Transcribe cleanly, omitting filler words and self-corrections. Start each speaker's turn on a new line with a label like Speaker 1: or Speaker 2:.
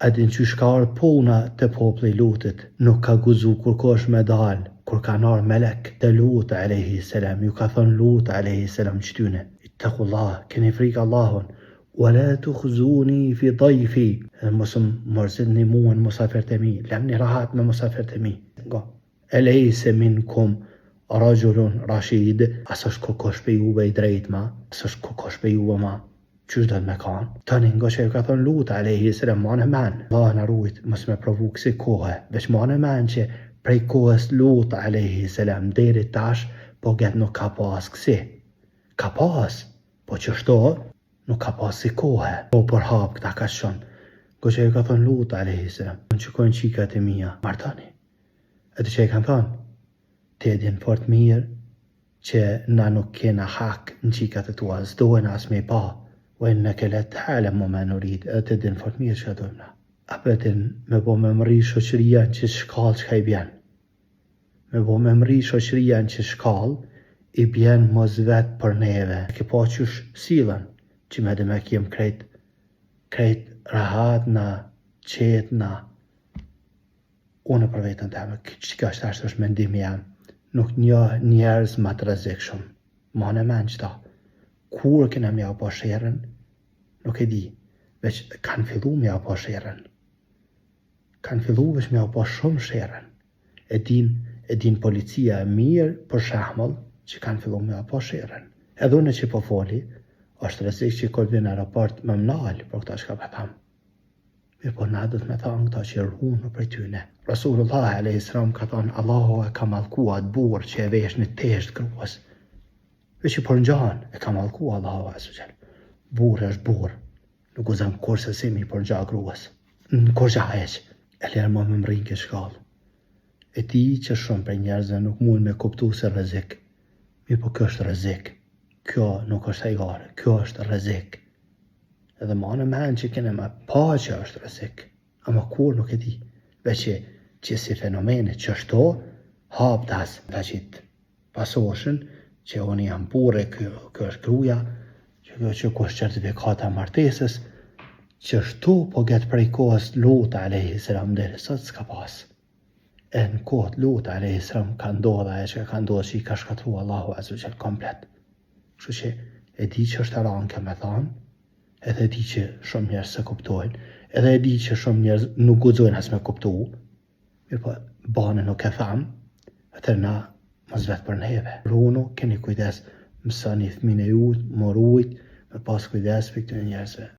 Speaker 1: A din që shka arë puna të popli lutit, nuk ka guzu kur kosh me dal, kur ka nar melek të Lut alayhi salam, ju ka thon Lut alayhi salam qytyne, ittaqullah, keni frikë Allahun, wala tukhzuni fi dayfi, mos mërzitni mua në musafirët e mi, lemni rahat me musafirët e mi. Alaysa minkum rajulun rashid, as është kokosh pe juve i drejt ma, as është kokosh pe juve ma, qysh do të me kanë? Tani nga që ju ka thonë Lut alayhi salam, ma në men, Allah në rujt, mos me provu kësi kohë, veç ma në men që prej kohës Lut alayhi salam deri tash, po get nuk ka pas kësi. Ka pas, po që shto, nuk ka pas si kohë, po për hap këta ka shonë. Nga që ju ka thonë Lut alayhi salam, në që kojnë qikat e mija, martani. E të që i kanë thonë, të edhin fort mirë, që na nuk kena hak në qikat e tua, zdojnë as me pa, وإنك لا تعلم ما نريد أتدن فرمية شادونا أبدا ما بو ممري شوشريا që shkall që ka I bjen me bo memri shoqëria që shkall I bjen mos vet për neve ke pa qysh silën që me dhe me kiem krejt rahat na qet na unë për vetën teme që ka është mendim jam nuk njerëz ma të rrezikshëm ma në men qëta kur kena mja po sherën, nuk e di, veç kanë fillu mja po sherën. Kanë fillu veç mja po shumë sherën. E din policia e mirë për shahmëll që kanë fillu mja po sherën. Edhe unë që po foli, është rrezik që kur vjen në aeroport më mnal për këta që ka pëtham. Mirë po na dhët me thonë këta që rrunë për tyne. Rasulullah a.s. ka thonë, Allahu e ka malkuat burë që e vesh në tesht gruas. Veç që për në gjanë e ka malku Allahu a.s. Burë është burë, nuk u zemë kurse si mi për në gjanë gruas. Në kur gja eq, e lërë ma më mërinë këtë shkallë. E ti që shumë për njerëzve nuk mund me kuptu se rrezik. Mi po kjo është rrezik. Kjo nuk është hajgare, kjo është rrezik. Edhe ma në menë që kene me pa që është rrezik. Ama kur nuk e di. Veç që si fenomenit që është to, hap tas dhe qitë pasoshën, që unë jam burë, kjo është gruja, që kjo është certifikata martesës, që shtu po getë prej kohës Lut alayhi salam deri sot s'ka pas. E në kohët Lut alayhi salam ka ndodha e që ka ndodhë që I ka shkatru Allahu azza komplet. Kështu që e di që është aranke me thanë, edhe di që shumë njerëz se kuptojnë, edhe e di që shumë njerëz nuk guxojnë as me kuptu, mirë po bane nuk e thamë, atër na mos vetë për neve. Runu, keni kujdes, mësani fëmine ju, morujt, me pas kujdes për këtë njerëzve.